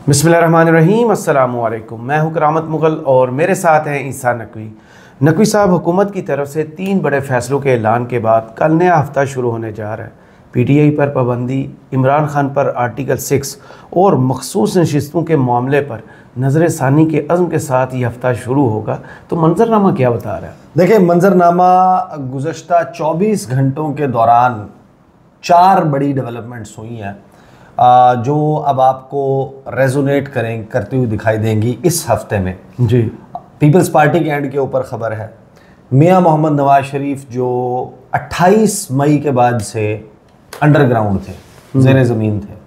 बिस्मिल्लाहिर्रहमानिर्रहीम, अस्सलामु अलैकुम। मैं हूं करामत मुग़ल और मेरे साथ हैं ईसा नकवी। नकवी साहब, हुकूमत की तरफ से 3 बड़े फ़ैसलों के ऐलान के बाद कल नया हफ़्ता शुरू होने जा रहा है। PTI पर पाबंदी, इमरान खान पर आर्टिकल 6 और मखसूस नशिस्तों के मामले पर नज़र सानी के अज़्म के साथ ये हफ़्ता शुरू होगा। तो मंजरनामा क्या बता रहा है? देखिए, मंजरनामा गुज़श्ता 24 घंटों के दौरान 4 बड़ी डेवलपमेंट्स हुई हैं जो अब आपको रेजोनेट करती हुई दिखाई देंगी इस हफ्ते में। जी, पीपल्स पार्टी के एंड के ऊपर ख़बर है, मियां मोहम्मद नवाज शरीफ जो 28 मई के बाद से अंडरग्राउंड थे, ज़ेर ज़मीन थे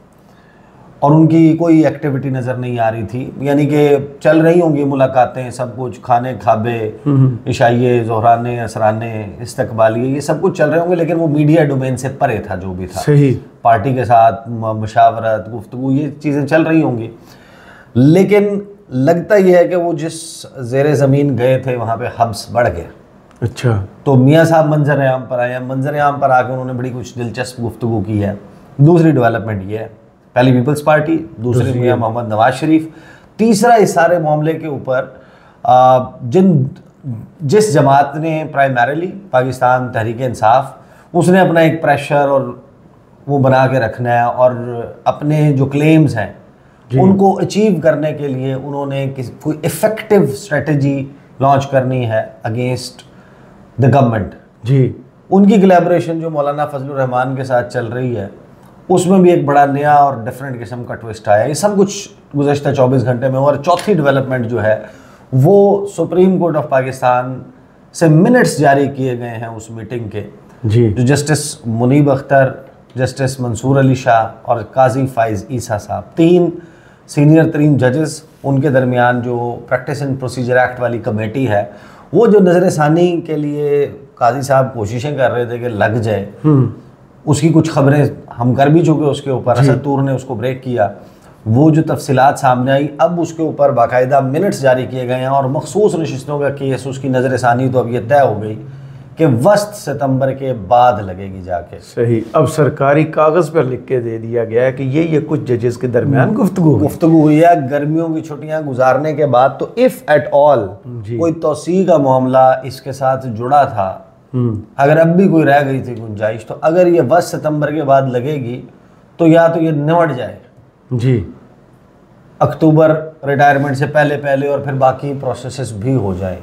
और उनकी कोई एक्टिविटी नज़र नहीं आ रही थी। यानी कि चल रही होंगी मुलाकातें, सब कुछ, खाने खाबे, इशाइये, ज़ोहराने, असराने, इस्तकबालिये, ये सब कुछ चल रहे होंगे, लेकिन वो मीडिया डोमेन से परे था जो भी था। सही। पार्टी के साथ मशावरत, गुफ्तगू, ये चीज़ें चल रही होंगी। लेकिन लगता यह है कि वो जिस ज़ेर ज़मीन गए थे वहाँ पे हब्स बढ़ गया। अच्छा। तो मियाँ साहब मंजर-ए-आम पर आए हैं। मंजर-ए-आम पर आकर उन्होंने बड़ी कुछ दिलचस्प गुफ्तगू की है। दूसरी डेवलपमेंट ये है, पहली पीपल्स पार्टी, दूसरी मियां मोहम्मद नवाज शरीफ, तीसरा इस सारे मामले के ऊपर जिस जमात ने प्राइमरीली पाकिस्तान तहरीक इंसाफ, उसने अपना एक प्रेशर और वो बना के रखना है और अपने जो क्लेम्स हैं उनको अचीव करने के लिए उन्होंने कोई इफ़ेक्टिव स्ट्रेटजी लॉन्च करनी है अगेंस्ट द गवर्नमेंट। जी, उनकी कोलैबोरेशन जो मौलाना फजलुर रहमान के साथ चल रही है, उसमें भी एक बड़ा नया और डिफरेंट किस्म का ट्विस्ट आया। ये सब कुछ गुज़श्ता 24 घंटे में। और चौथी डेवलपमेंट जो है वो सुप्रीम कोर्ट ऑफ पाकिस्तान से मिनट्स जारी किए गए हैं उस मीटिंग के, जी, जो जस्टिस मुनीब अख्तर, जस्टिस मंसूर अली शाह और काजी फाइज ईसा साहब, 3 सीनियर 3 जजेस, उनके दरमियान जो प्रैक्टिस एंड प्रोसीजर एक्ट वाली कमेटी है, वो जो नज़र सानी के लिए काजी साहब कोशिशें कर रहे थे कि लग जाए, उसकी कुछ खबरें हम कर भी चुके उसके ऊपर। असद तूर ने उसको ब्रेक किया, वो जो तफसीलात सामने आई, अब उसके ऊपर बाकायदा मिनट्स जारी किए गए हैं और मखसूस नशिस्तों का केस, उसकी नज़र सानी तो अब ये तय हो गई कि वस्त सितंबर के बाद लगेगी जाके। सही। अब सरकारी कागज़ पर लिख के दे दिया गया है कि ये कुछ जजेस के दरमियान गुफ्तगू हुई है। गर्मियों की छुट्टियां गुजारने के बाद तो इफ़ एट ऑल कोई तोसी का मामला इसके साथ जुड़ा था, अगर अब भी कोई रह गई थी गुंजाइश, तो अगर ये 20 सितंबर के बाद लगेगी तो या तो ये निमट जाए जी, अक्टूबर रिटायरमेंट से पहले पहले, और फिर बाकी प्रोसेसेस भी हो जाए।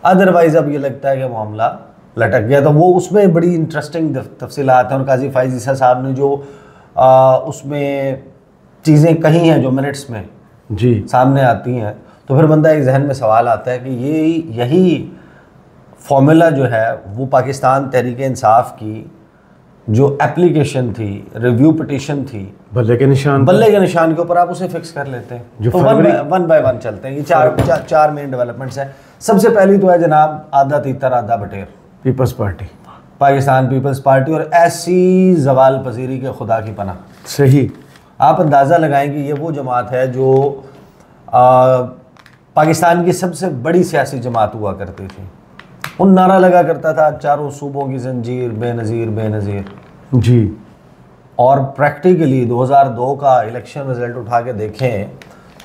अदरवाइज़ अब ये लगता है कि मामला लटक गया। तो वो उसमें बड़ी इंटरेस्टिंग तफसीलात हैं और काजी फाइज ईसा साहब ने जो उसमें चीज़ें कही हैं जो मिनट्स में जी सामने आती हैं, तो फिर बंदा एक जहन में सवाल आता है कि यही फॉर्मूला जो है वो पाकिस्तान तहरीक इंसाफ की जो एप्लीकेशन थी, रिव्यू पिटीशन थी, बल्ले के निशान के ऊपर आप उसे फिक्स कर लेते हैं। जो तो वन बाय वन चलते हैं। ये चार मेन डेवलपमेंट्स हैं। सबसे पहली तो है जनाब, आधा तीतर आधा बटेर, People's Party, Pakistan People's Party, और ऐसी जवाल पजीरी के खुदा की पनाह। सही। आप अंदाज़ा लगाएंगे ये वो जमात है जो पाकिस्तान की सबसे बड़ी सियासी जमात हुआ करती थी। उन नारा लगा करता था, चारों सूबों की जंजीर बेनज़ीर बेनज़ीर जी। और प्रैक्टिकली 2002 का इलेक्शन रिजल्ट उठा के देखें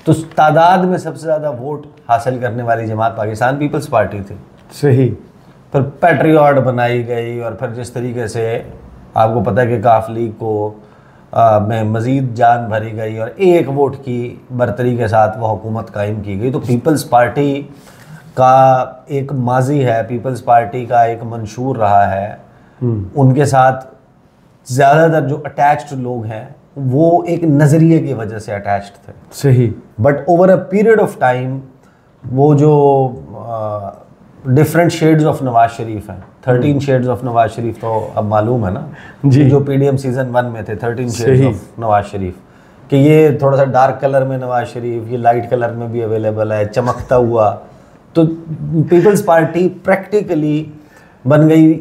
तो तादाद में सबसे ज़्यादा वोट हासिल करने वाली जमात पाकिस्तान पीपल्स पार्टी थी। सही। फिर पैट्रियट बनाई गई और फिर जिस तरीके से आपको पता है कि काफ लीग को में मज़ीद जान भरी गई और 1 वोट की बरतरी के साथ वह हुकूमत कायम की गई। तो पीपल्स पार्टी का एक माजी है, पीपल्स पार्टी का एक मंशूर रहा है। उनके साथ ज़्यादातर जो अटैच्ड लोग हैं वो एक नज़रिए की वजह से अटैच्ड थे। सही। But over a period of time वो जो different shades of Nawaz Sharif हैं, 13 शेड्स ऑफ नवाज शरीफ, तो अब मालूम है ना जी, जो PDM सीज़न 1 में थे 13 शेड्स ऑफ नवाज शरीफ, कि ये थोड़ा सा डार्क कलर में नवाज शरीफ, ये लाइट कलर में भी अवेलेबल है, चमकता हुआ। तो पीपल्स पार्टी प्रैक्टिकली बन गई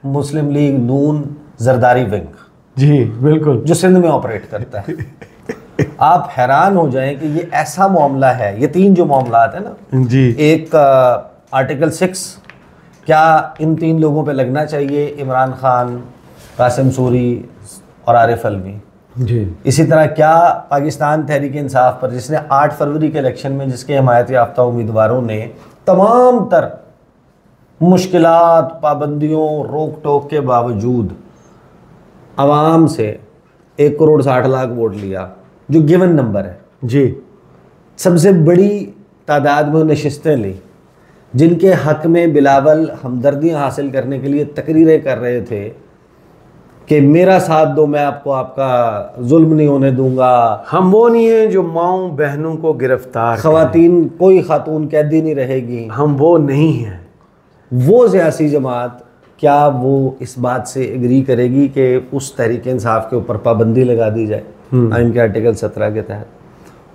मुस्लिम लीग नून जरदारी विंग। जी बिल्कुल, जो सिंध में ऑपरेट करता है। आप हैरान हो जाएं कि ये ऐसा मामला है, ये 3 जो मामला है ना जी, एक आर्टिकल 6, क्या इन 3 लोगों पे लगना चाहिए, इमरान खान, कासिम सूरी और आरिफ अलवी। जी। इसी तरह क्या पाकिस्तान तहरीक इंसाफ पर, जिसने 8 फरवरी के इलेक्शन में जिसके हमायत याफ्ता उम्मीदवारों ने तमाम तर मुश्किलात, पाबंदियों, रोक टोक के बावजूद आवाम से 1,60,00,000 वोट लिया, जो गिवन नंबर है जी, सबसे बड़ी तादाद में नशिस्तें ली, जिनके हक में बिलावल हमदर्दियाँ हासिल करने के लिए तकरीरें कर रहे थे कि मेरा साथ दो, मैं आपको आपका जुल्म नहीं होने दूंगा, हम वो नहीं हैं जो माओ बहनों को गिरफ्तार खवातीन, कोई खातून कैदी नहीं रहेगी, हम वो नहीं हैं। वो सियासी जमात क्या वो इस बात से एग्री करेगी कि उस तहरीक इंसाफ के ऊपर पाबंदी लगा दी जाए आइन के आर्टिकल 17 के तहत?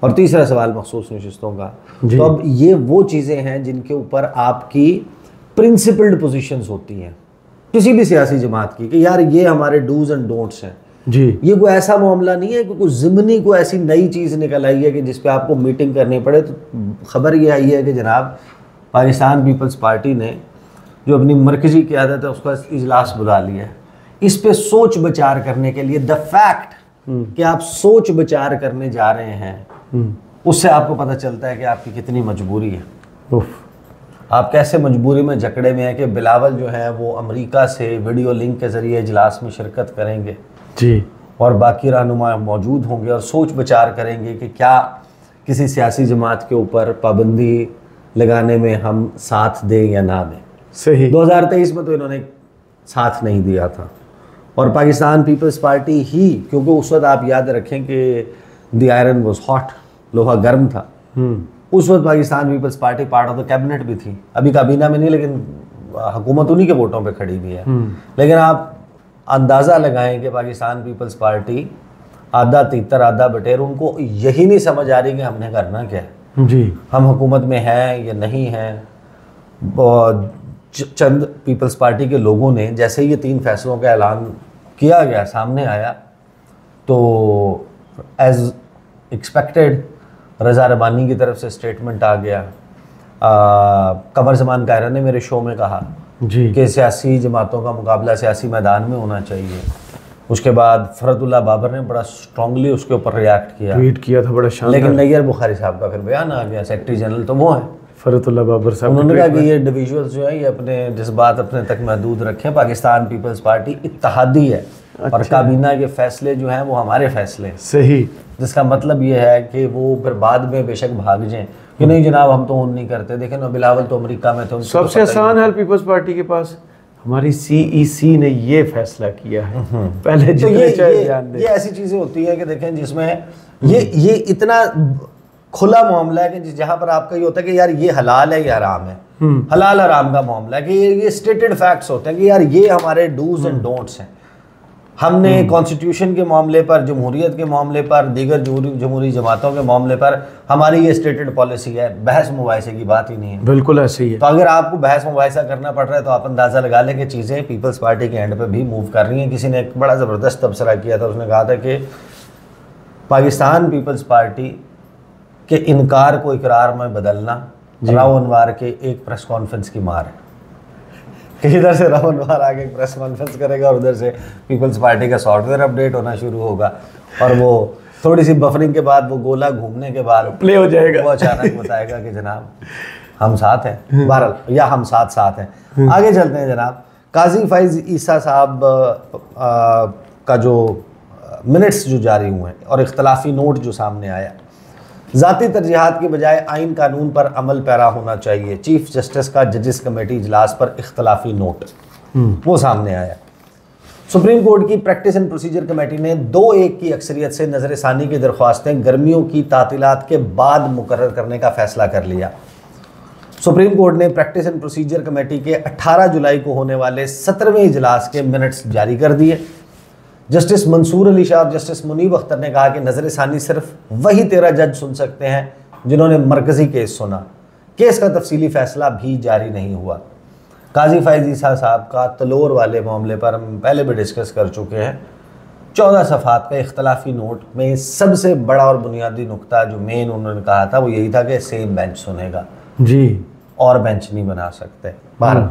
और तीसरा सवाल मखसूस नशिस्तों का। तो अब ये वो चीज़ें हैं जिनके ऊपर आपकी प्रिंसिपल्ड पोजीशंस होती हैं किसी भी सियासी जमात की, कि यार ये हमारे डूज एंड डोंट्स हैं जी। ये कोई ऐसा मामला नहीं है कि कोई ज़िमनी को ऐसी नई चीज़ निकल आई है कि जिस पे आपको मीटिंग करनी पड़े। तो खबर ये आई है कि जनाब पाकिस्तान पीपल्स पार्टी ने जो अपनी मरकज़ी क़यादत है उसका इजलास बुला लिया है, इस पे सोच विचार करने के लिए। द फैक्ट कि आप सोच विचार करने जा रहे हैं उससे आपको पता चलता है कि आपकी कितनी मजबूरी है। आप कैसे मजबूरी में जकड़े में हैं कि बिलावल जो है वो अमेरिका से वीडियो लिंक के ज़रिए इजलास में शिरकत करेंगे जी, और बाकी रहनुमा मौजूद होंगे और सोच विचार करेंगे कि क्या किसी सियासी जमात के ऊपर पाबंदी लगाने में हम साथ दें या ना दें। सही। 2023 में तो इन्होंने साथ नहीं दिया था, और पाकिस्तान पीपल्स पार्टी ही, क्योंकि उस वक्त आप याद रखें कि द आयरन वाज हॉट, लोहा गर्म था, उस वक्त Pakistan People's Party part of the cabinet भी थी, अभी काबीना में नहीं, लेकिन हुकूमत उन्हीं के वोटों पे खड़ी भी है। लेकिन आप अंदाज़ा लगाएं कि पाकिस्तान पीपल्स पार्टी आधा तीतर आधा बटेर, उनको यही नहीं समझ आ रही कि हमने करना क्या है जी, हम हुकूमत में हैं या नहीं हैं। चंद पीपल्स पार्टी के लोगों ने जैसे ही ये 3 फैसलों का ऐलान किया गया, सामने आया, तो एज एक्सपेक्टेड रज़ा रबानी की तरफ से स्टेटमेंट आ गया। कमर ज़मान कायरा ने मेरे शो में कहा जी, कि सियासी जमातों का मुकाबला सियासी मैदान में होना चाहिए। उसके बाद फरतुल्लाह बाबर ने बड़ा स्ट्रांगली उसके ऊपर रिएक्ट किया, ट्वीट किया था बड़ा शानदार। लेकिन नैयर बुखारी साहब का फिर बयान आ गया, सेक्रेटरी जनरल तो वो है, फरतुल्लाह बाबर साहब। उन्होंने कहा कि ये इंडिविजुअल्स जो है ये अपने जज्बात अपने तक महदूद रखें, पाकिस्तान पीपल्स पार्टी इत्तेहादी है और काबीना के फैसले जो हैं वो हमारे फैसले हैं। सही। जिसका मतलब ये है कि वो फिर बाद में बेशक भाग जाएं कि नहीं जनाब हम तो नहीं करते, देखें ना बिलावल तो अमेरिका में थे। सबसे आसान है पीपल्स पार्टी के पास, हमारी सीईसी ने ये फैसला किया है। पहले तो जितने चाहे ध्यान दें। ये ऐसी चीज़ें होती हैं कि देखें जिसमें ये इतना खुला मामला है कि जहाँ पर आपका ये होता है कि यार ये हलाल है या हराम है, हलाल हराम का मामला है कि ये स्टेटेड फैक्ट्स होते हैं कि यार ये हमारे डूज एंड डोंट्स हैं। हमने कॉन्स्टिट्यूशन के मामले पर, जमहूरियत के मामले पर, दीगर जमहूरी जमातों के मामले पर हमारी ये स्टेटेड पॉलिसी है, बहस मुबाहिसे की बात ही नहीं है। बिल्कुल ऐसे ही है। तो अगर आपको बहस मुबाहिसा करना पड़ रहा है तो आप अंदाज़ा लगा लें कि चीज़ें पीपल्स पार्टी के एंड पे भी मूव कर रही हैं। किसी ने एक बड़ा ज़बरदस्त तबसरा किया था, उसने कहा था कि पाकिस्तान पीपल्स पार्टी के इनकार को इकरार में बदलना राव अनवर के एक प्रेस कॉन्फ्रेंस की मार है कि इधर से राव अनवर आके एक प्रेस कॉन्फ्रेंस करेगा और उधर से पीपल्स पार्टी का सॉफ्टवेयर अपडेट होना शुरू होगा और वो थोड़ी सी बफरिंग के बाद, वो गोला घूमने के बाद प्ले हो जाएगा, वो अचानक बताएगा कि जनाब हम साथ हैं, बहरहाल या हम साथ हैं। आगे चलते हैं जनाब। काजी फाइज ईसा साहब का जो मिनट्स जो जारी हुए हैं और इख्तलाफी नोट जो सामने आया, ज़ाती तरजीहात के बजाय आइन कानून पर अमल पैरा होना चाहिए, चीफ जस्टिस का जजेस कमेटी इजलास पर इख्तलाफी नोट वो सामने आया। सुप्रीम कोर्ट की प्रैक्टिस एंड प्रोसीजर कमेटी ने 2-1 की अक्सरियत से नज़र-ए-सानी की दरख्वास्तें गर्मियों की तातीलात के बाद मुकर्रर करने का फैसला कर लिया। सुप्रीम कोर्ट ने प्रैक्टिस एंड प्रोसीजर कमेटी के 18 जुलाई को होने वाले 17वें इजलास के मिनट्स जारी कर दिए। जस्टिस मंसूर अली शाह और जस्टिस मुनीब अख्तर ने कहा कि नज़र-ए-सानी सिर्फ वही 13 जज सुन सकते हैं जिन्होंने मरकज़ी केस सुना, केस का तफसीली फ़ैसला भी जारी नहीं हुआ। काजी फाइज ईसा साहब का तलोर वाले मामले पर हम पहले भी डिस्कस कर चुके हैं। 14 सफ़ात का इख्तलाफी नोट में सबसे बड़ा और बुनियादी नुकता जो मेन उन्होंने कहा था वो यही था कि सेम बेंच सुनेगा जी, और बेंच नहीं बना सकते। बाहर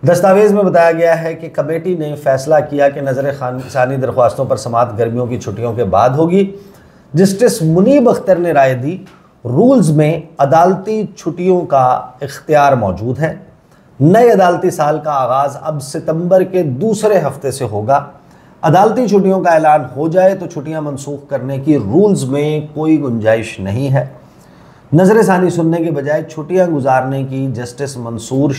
दस्तावेज़ में बताया गया है कि कमेटी ने फैसला किया कि नज़र ख़ानी दरख्वास्तों पर समाअत गर्मियों की छुट्टियों के बाद होगी। जस्टिस मुनीब अख्तर ने राय दी, रूल्स में अदालती छुट्टियों का इख्तियार मौजूद है। नए अदालती साल का आगाज़ अब सितंबर के दूसरे हफ्ते से होगा। अदालती छुट्टियों का ऐलान हो जाए तो छुट्टियां मनसूख करने की रूल्स में कोई गुंजाइश नहीं है। नज़र सानी सुनने के बजाय छुट्टियां गुजारने की जस्टिस मंसूर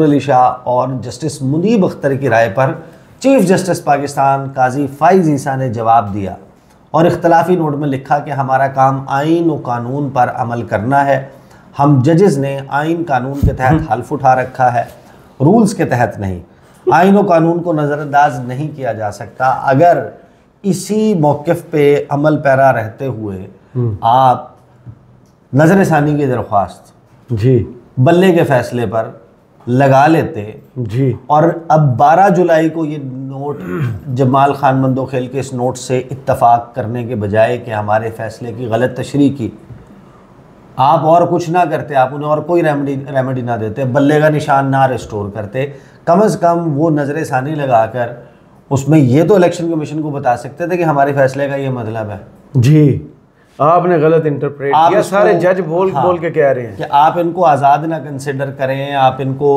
अली शाह और जस्टिस मुनीब अख्तर की राय पर चीफ जस्टिस पाकिस्तान काजी फाइज़ ईसा ने जवाब दिया और इख्तलाफी नोट में लिखा कि हमारा काम आइन और कानून पर अमल करना है। हम जजेस ने आइन कानून के तहत हल्फ उठा रखा है, रूल्स के तहत नहीं। आइन और कानून को नज़रअंदाज नहीं किया जा सकता। अगर इसी मौक़िफ़ पे अमल पैरा रहते हुए आप नज़र सानी की दरख्वास्त जी बल्ले के फ़ैसले पर लगा लेते जी, और अब 12 जुलाई को ये नोट जमाल खान मंदोखेल के इस नोट से इत्तफाक करने के बजाय कि हमारे फ़ैसले की गलत तशरीह की, आप और कुछ ना करते, आप उन्हें और कोई रेमेडी ना देते, बल्ले का निशान ना रिस्टोर करते, कम से कम वो नज़र सानी लगाकर उसमें ये तो इलेक्शन कमीशन को बता सकते थे कि हमारे फैसले का ये मतलब है। जी, आपने गलत इंटरप्रेट किया। सारे जज बोल के कह रहे हैं कि आप इनको आज़ाद ना कंसिडर करें, आप इनको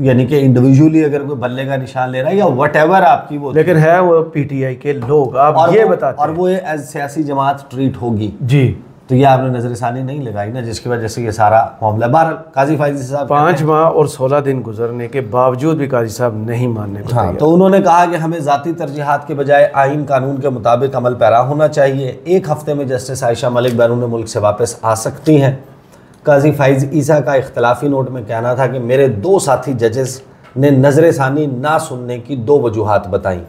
यानी कि इंडिविजुअली अगर कोई बल्ले का निशान ले रहा है या व्हाटएवर आपकी वो, लेकिन है वो पीटीआई के लोग, आप ये बताते और वो एज सियासी जमात ट्रीट होगी जी, तो ये आपने नजर सानी नहीं लगाई ना, जिसकी वजह से ये सारा मामला। बहरहाल काजी फाइज़ साहब 5 माह और 16 दिन गुजरने के बावजूद भी काजी साहब नहीं मानने को हाँ, तो उन्होंने कहा कि हमें ज़ाती तरजीहात के बजाय आइन कानून के मुताबिक अमल पैरा होना चाहिए। 1 हफ्ते में जस्टिस आयशा मलिक बैरून मुल्क से वापस आ सकती हैं। काजी फाइज़ ईसा का इख्तलाफी नोट में कहना था कि मेरे 2 साथी जजेस ने नजर सानी ना सुनने की 2 वजूहात बताई।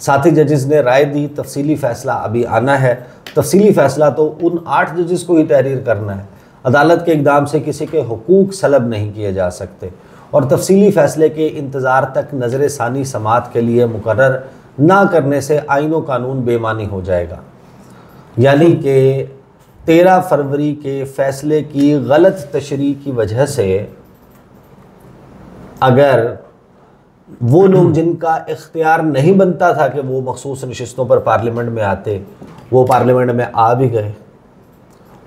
साथी जजेस ने राय दी, तफसीली फ़ैसला अभी आना है। तफसीली फ़ैसला तो उन 8 जजेस को ही तहरीर करना है। अदालत के इक़दाम से किसी के हुकूक सलब नहीं किए जा सकते और तफसीली फ़ैसले के इंतज़ार तक नज़र सानी समाअत के लिए मुकर्रर ना करने से आइन और कानून बेमानी हो जाएगा। यानी कि 13 फरवरी के फ़ैसले की गलत तशरीह की वजह से अगर वो लोग जिनका इख्तियार नहीं बनता था कि वो मखसूस नशिस्तों पर पार्लियामेंट में आते, वो पार्लियामेंट में आ भी गए।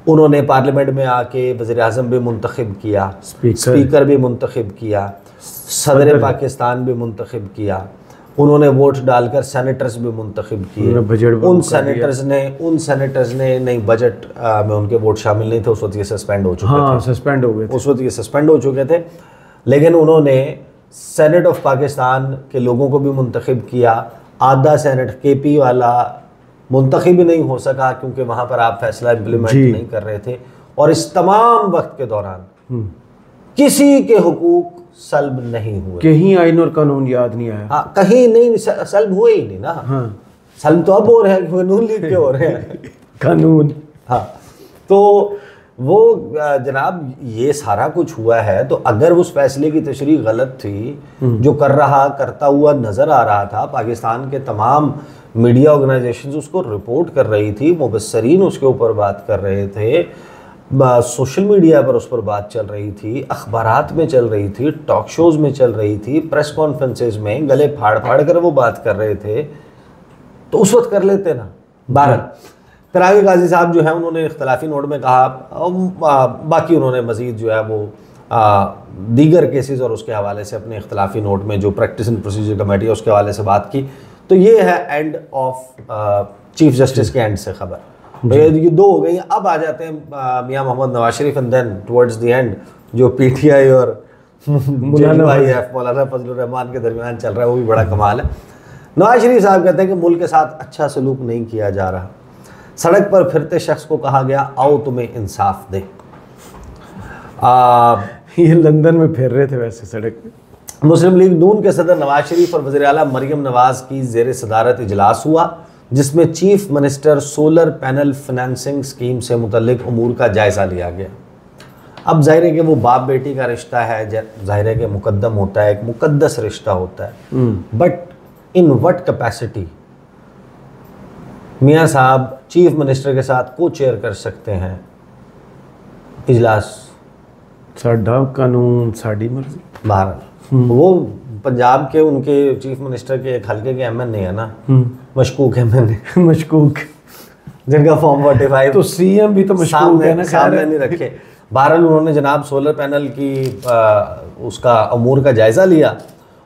उन्होंने पार्लियामेंट में आके वज़ीर-ए-आज़म भी मुंतखब किया, स्पीकर भी मुंतखब किया, सदर पाकिस्तान भी मुंतखब किया, उन्होंने वोट डालकर सेनेटर्स भी मुंतखब किए। उन सेनेटर्स ने नहीं, बजट में उनके वोट शामिल नहीं थे, उस वक्त ये सस्पेंड हो चुके थे, सस्पेंड हो गए थे, उस वक्त ये सस्पेंड हो चुके थे। लेकिन उन्होंने सेनेट ऑफ पाकिस्तान के लोगों को भी मुंतखब किया। आधा सेनेट केपी वाला मुंतखब ही नहीं हो सका क्योंकि वहाँ पर आप फैसला इम्प्लीमेंट नहीं कर रहे थे। और इस तमाम वक्त के दौरान किसी के हुकूक सल्ब नहीं हुए, कहीं आइन और कानून याद नहीं आया। हाँ, कहीं नहीं सल्ब हुए ही नहीं ना। हाँ, सल्ब तो अब हो रहे हैं, कानून लीग के हो रहे हैं कानून। हाँ, तो वो जनाब ये सारा कुछ हुआ है। तो अगर उस फैसले की तशरीह गलत थी, जो करता हुआ नज़र आ रहा था, पाकिस्तान के तमाम मीडिया ऑर्गेनाइजेशंस उसको रिपोर्ट कर रही थी, मुबस्सरीन उसके ऊपर बात कर रहे थे, सोशल मीडिया पर उस पर बात चल रही थी, अखबारात में चल रही थी, टॉक शोज़ में चल रही थी, प्रेस कॉन्फ्रेंसेज में गले फाड़ फाड़ कर वो बात कर रहे थे, तो उस वक्त कर लेते ना। तरावी काजी साहब जो है उन्होंने इख्तलाफी नोट में कहा, बाकी उन्होंने मज़ीद जो है वो दीगर केसेस और उसके हवाले से अपने इख्तलाफी नोट में जो प्रैक्टिस एंड प्रोसीजर कमेटी है उसके हवाले से बात की। तो ये है एंड ऑफ चीफ जस्टिस के एंड से खबर। ये 2 हो गई। अब आ जाते हैं Mian Mohammad Nawaz Sharif and then towards the end जो पीटीआई और मौलाना फजलुर रहमान के दरमियान चल रहा है, वो भी बड़ा कमाल है। नवाज शरीफ साहब कहते हैं कि मुल्क के साथ अच्छा सलूक नहीं किया जा रहा। सड़क पर फिरते शख्स को कहा गया आओ तुम्हें इंसाफ दे। ये लंदन में फिर रहे थे वैसे सड़क पे। मुस्लिम लीग नून के सदर नवाज शरीफ और वज़ीर आला मरियम नवाज की ज़ेर सदारत इजलास हुआ, जिसमें chief minister solar panel financing scheme से मुतल्लिक उमूर का जायज़ा लिया गया। अब ज़ाहिर है कि वो बाप बेटी का रिश्ता है, ज़ाहिर है कि मुकद्दम होता है, एक मुकद्दस रिश्ता होता है, बट इन व्हाट कैपेसिटी मियाँ साहब चीफ मिनिस्टर के साथ को चेयर कर सकते हैं इजलास? साडा कानून साड़ी मर्जी। बहरहाल वो पंजाब के उनके चीफ मिनिस्टर के एक हल्के के एमएनए है ना, मशकूक एमएनए मशकूक, जिनका फॉर्म 45 तो सीएम भी तो मशकूक है ना, सामने नहीं रखे। बहरहाल उन्होंने जनाब सोलर पैनल की उसका अमूर का जायजा लिया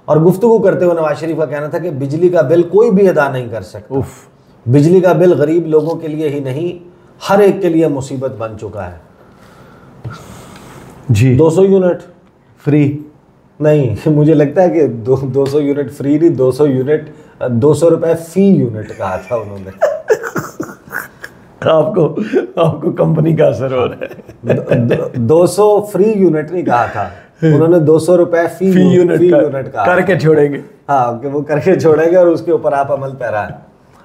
और गुफ्तगू करते हुए नवाज शरीफ का कहना था कि बिजली का बिल कोई भी अदा नहीं कर सकता। बिजली का बिल गरीब लोगों के लिए ही नहीं, हर एक के लिए मुसीबत बन चुका है जी। 200 यूनिट फ्री नहीं, मुझे लगता है कि 200 यूनिट फ्री नहीं, 200 यूनिट 200 रुपए फी यूनिट कहा था उन्होंने। आपको कंपनी का असर हो रहा है। 200 फ्री यूनिट नहीं कहा था उन्होंने, 200 रुपए फी यूनिट कहा, करके छोड़ेंगे। हाँ, कि वो करके छोड़ेंगे और उसके ऊपर आप अमल पैरा है।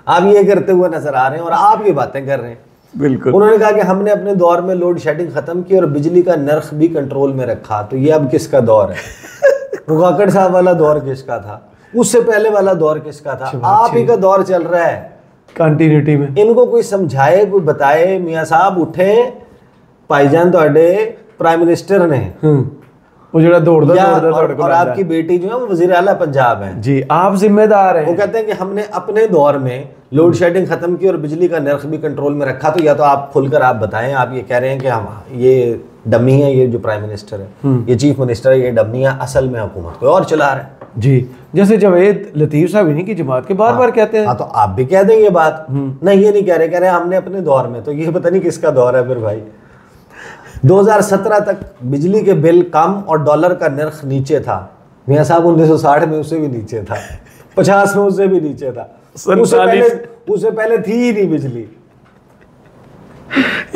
आप ये करते हुए नजर आ रहे हैं और आप ये बातें कर रहे हैं। बिल्कुल। उन्होंने कहा कि हमने अपने दौर में लोड शेडिंग खत्म की और बिजली का नर्ख भी कंट्रोल में रखा। तो ये अब किसका दौर है? रुकाकड़ साहब वाला दौर किसका था? उससे पहले वाला दौर किसका था? आप ही का दौर चल रहा है कंटिन्यूटी में। इनको कोई समझाए, कोई बताए। मियाँ साहब उठे, भाईजान ਤੁਹਾਡੇ प्राइम मिनिस्टर ने, वो जो दौड़ और आपकी बेटी जो है वो वजीर आला पंजाब है जी, आप जिम्मेदार हैं। वो कहते हैं कि हमने अपने दौर में लोड शेडिंग खत्म की और बिजली का नर्ख भी कंट्रोल में रखा। तो या तो आप खुलकर आप बताएं, आप ये कह रहे हैं कि हम ये डमी है, ये जो प्राइम मिनिस्टर है, ये चीफ मिनिस्टर है, ये डमी है, असल में हुकूमत कोई और चला रहा है जी। जैसे जवेद लतीफ साहब इन्हीं की जमात के बार बार कहते हैं। हाँ, तो आप भी कह दें ये बात। नहीं, ये नहीं कह रहे हमने अपने दौर में। तो ये पता नहीं किसका दौर है फिर भाई। 2017 तक बिजली के बिल कम और डॉलर का नर्ख नीचे था। मियाँ साहब 1960 में उससे भी नीचे था, 50 में उससे भी नीचे था, उससे पहले थी ही नहीं बिजली।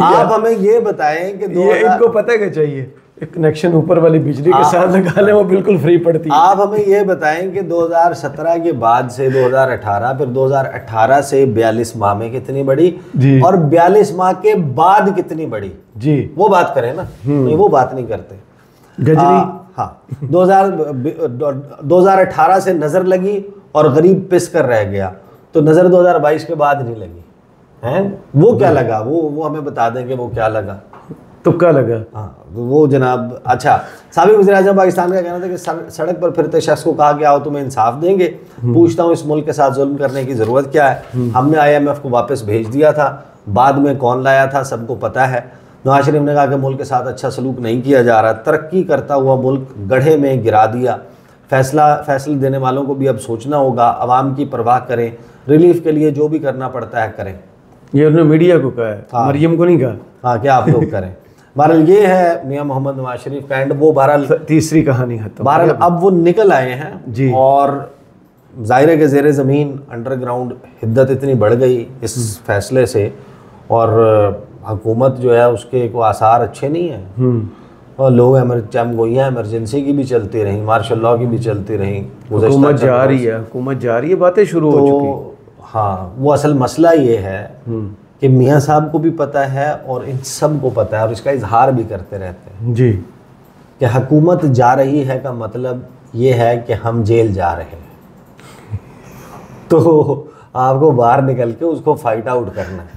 आप हमें ये बताएं कि ये इनको पता क्या चाहिए, कनेक्शन ऊपर वाली बिजली के साथ लगा लें, वो बिल्कुल फ्री पड़ती है। आप हमें ये बताएं कि 2017 के बाद से 2018, फिर 2018 से 42 माह में कितनी बढ़ी और 42 माह के बाद कितनी बढ़ी जी, वो बात करें ना। नहीं, वो बात नहीं करते। गजनी हाँ, 2018 से नजर लगी और गरीब पिस कर रह गया, तो नजर 2022 के बाद नहीं लगी है। वो क्या लगा, वो हमें बता दें कि वो क्या लगा, तुक्का लगा। हाँ, वो जनाब। अच्छा, साबिक वज़ीर-ए-आज़म पाकिस्तान का कहना था कि सड़क पर फिरते शख्स को कहा कि आओ तुम्हें इंसाफ देंगे। पूछता हूँ, इस मुल्क के साथ जुल्म करने की ज़रूरत क्या है? हमने IMF को वापस भेज दिया था, बाद में कौन लाया था सबको पता है। नवाज शरीफ ने कहा कि मुल्क के साथ अच्छा सलूक नहीं किया जा रहा, तरक्की करता हुआ मुल्क गड्ढे में गिरा दिया। फैसले देने वालों को भी अब सोचना होगा, आवाम की परवाह करें, रिलीफ के लिए जो भी करना पड़ता है करें। ये उन्होंने मीडिया को कहा है, मरियम को नहीं कहा। हाँ, क्या आप लोग करें। बहरहाल ये है मियाँ मोहम्मद नवाज शरीफ का एंड। वो बहरहाल तीसरी कहानी खत्म। बहरहाल अब वो निकल आए हैं जी, और ज़ाहिर है कि ज़ेरे ज़मीन अंडरग्राउंड हिद्दत इतनी बढ़ गई इस फैसले से, और हुकूमत जो है उसके कोई आसार अच्छे नहीं हैं। और लोग चमगोइयाँ इमरजेंसी की भी चलती रहीं, मार्शल लॉ की भी चलती रहीं, हुकूमत जा रही है, बातें शुरू हो चुकी। हाँ, वो असल मसला ये है कि मियाँ साहब को भी पता है और इन सब को पता है, और इसका इजहार भी करते रहते हैं जी कि हुकूमत जा रही है का मतलब ये है कि हम जेल जा रहे हैं। तो आपको बाहर निकल के उसको फाइट आउट करना है।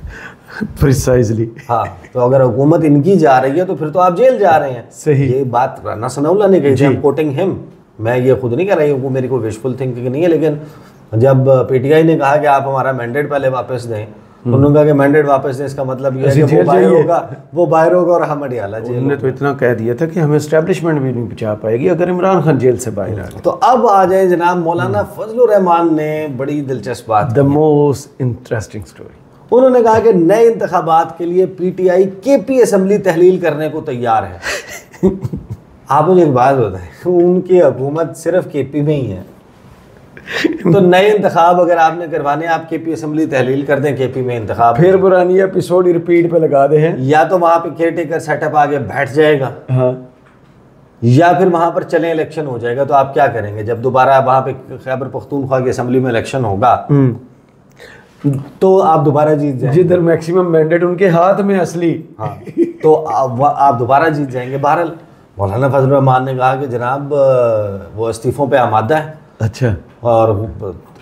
प्रिसाइजली। हाँ, तो अगर हुकूमत इनकी जा रही है तो फिर तो आप जेल जा रहे हैं। सही। ये बात राना सनाउल्लाह ने कही थी, I'm quoting him। मैं ये खुद नहीं कर रही हूँ, मेरी कोई विशफुल थिंकिंग नहीं है, लेकिन जब PTI ने कहा कि आप हमारा मैंडेट पहले वापस दें, उन्होंने कहा कि मैंडेट वापस दें, इसका मतलब ये है कि वो बाहर होगा और हम अडियाला जेल। उन्होंने तो इतना कह दिया था कि हमें एस्टेब्लिशमेंट भी नहीं बचा पाएगी अगर इमरान खान जेल से बाहर आ गए। तो अब आ जाए जनाब, मौलाना फजलुर रहमान ने बड़ी दिलचस्प बात, द मोस्ट इंटरेस्टिंग स्टोरी। उन्होंने कहा कि नए इंतखाबात के लिए PTI KP असम्बली तहलील करने को तैयार है। आप मुझे एक बात बताएं, उनकी हुकूमत सिर्फ KP में ही है, तो नए इंतखाब अगर आपने करवाने, आप KP असम्बली तहलील कर दें, KP में इंतखाब, फिर पुरानी एपिसोड रिपीट पे लगा दे हैं, या तो वहाँ पे केयर टेकर सेटअप आगे बैठ जाएगा, हाँ, या फिर वहाँ पर चले इलेक्शन हो जाएगा। तो आप क्या करेंगे जब दोबारा वहाँ पे खैबर पख्तूनख्वा की असम्बली में इलेक्शन होगा? तो आप दोबारा जीत जाएंगे, जिधर मैक्सिमम मैंडेट उनके हाथ में असली। हाँ, तो आप दोबारा जीत जाएंगे। बहरहाल मौलाना फजलुर रहमान ने कहा कि जनाब वो इस्तीफ़ों पे आमादा है, अच्छा, और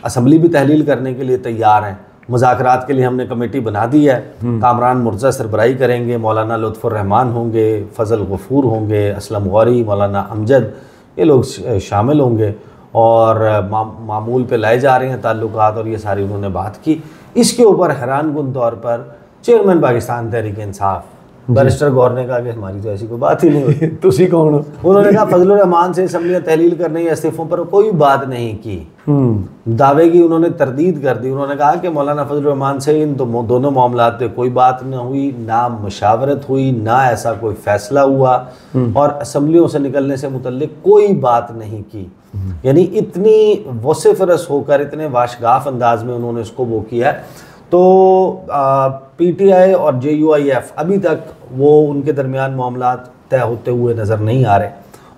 असम्बली भी तहलील करने के लिए तैयार हैं। मुज़ाकरात के लिए हमने कमेटी बना दी है। कामरान मुर्तज़ा सरबराही करेंगे, मौलाना लुत्फ़ुर रहमान होंगे, फ़ज़ल गफ़ूर होंगे, असलम गौरी, मौलाना अमजद, ये लोग शामिल होंगे और मामूल पे लाए जा रहे हैं ताल्लुकात, और ये सारी उन्होंने बात की। इसके ऊपर हैरानकुन तौर पर चेयरमैन पाकिस्तान तहरीक इंसाफ बैरिस्टर गौर ने कहा कि हमारी तो ऐसी कोई बात ही नहीं हुई। तुसी कौन हो? उन्होंने कहा फजलुर रहमान से असम्बलियाँ तहलील करने या इस्तीफों पर कोई बात नहीं की। दावे की उन्होंने तरदीद कर दी। उन्होंने कहा कि मौलाना फजलुर रहमान से इन दोनों मामलात पे कोई बात न हुई, ना मशावरत हुई, ना ऐसा कोई फैसला हुआ, और असम्बलियों से निकलने से मुतल्लिक कोई बात नहीं की। यानी इतनी वसिफरस होकर, इतने वाशगाफ अंदाज में उन्होंने इसको वो किया। तो PTI और JUIF अभी तक वो उनके दरमियान मामलात तय होते हुए नज़र नहीं आ रहे,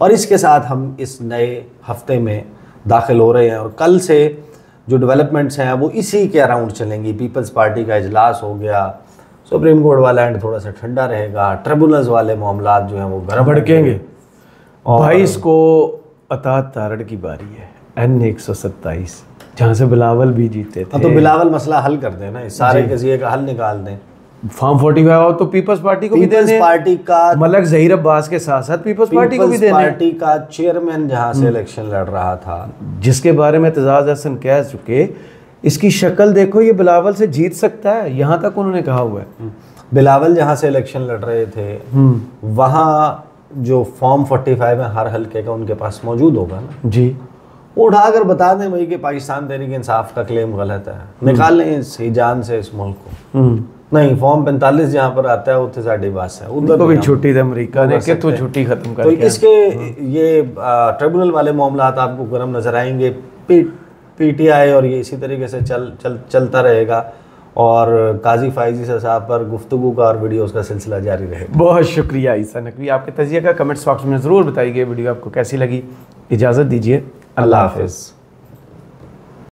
और इसके साथ हम इस नए हफ्ते में दाखिल हो रहे हैं। और कल से जो डेवलपमेंट्स हैं वो इसी के अराउंड चलेंगी। पीपल्स पार्टी का इजलास हो गया, सुप्रीम कोर्ट वाला एंड थोड़ा सा ठंडा रहेगा, ट्रिब्यूनल्स वाले मामलात जो हैं वो गर्म भड़केंगे। 22 को अतात तारड़ की बारी है, N127, जहाँ से बिलावल भी जीते थे। तो बिलावल मसला हल कर दें ना, इस सारे कज़िये का हल निकाल दें। फॉर्म 45 और तो पीपल्स पार्टी को भी देने, पीपल्स पार्टी का मलक ज़हीर अब्बास के साथ साथ पीपल्स पार्टी को भी देने। पार्टी का चेयरमैन जहाँ से इलेक्शन लड़ रहा था, जिसके बारे में एतजाज़ हसन कह चुके, इसकी शक्ल देखो, ये बिलावल से जीत सकता है, यहाँ तक उन्होंने कहा हुआ है। बिलावल जहाँ से इलेक्शन लड़ रहे थे वहाँ जो फॉर्म 45 है हर हल्के का उनके पास मौजूद होगा ना जी, वो उठाकर बता दें भाई कि पाकिस्तान तहरीक इंसाफ का क्लेम गलत है, निकाल लें इस जान से इस मुल्क को। नहीं, फॉर्म 45 जहाँ पर आता है उत्थे साड़ी बात है, उधर तो भी छुट्टी थे अमेरिका ने कि तो छुट्टी खत्म कर। तो इसके ये ट्रिब्यूनल वाले मामलात आपको गर्म नजर आएंगे। PTI और ये इसी तरीके से चलता रहेगा, और काजी फाइज ईसा साहब पर गुफ्तगू का और वीडियोस का सिलसिला जारी रहेगा। बहुत शुक्रिया ईसा नकवी, आपके तजिया का कमेंट्स बॉक्स में ज़रूर बताइए वीडियो आपको कैसी लगी। इजाज़त दीजिए, अल्लाह हाफ़िज़।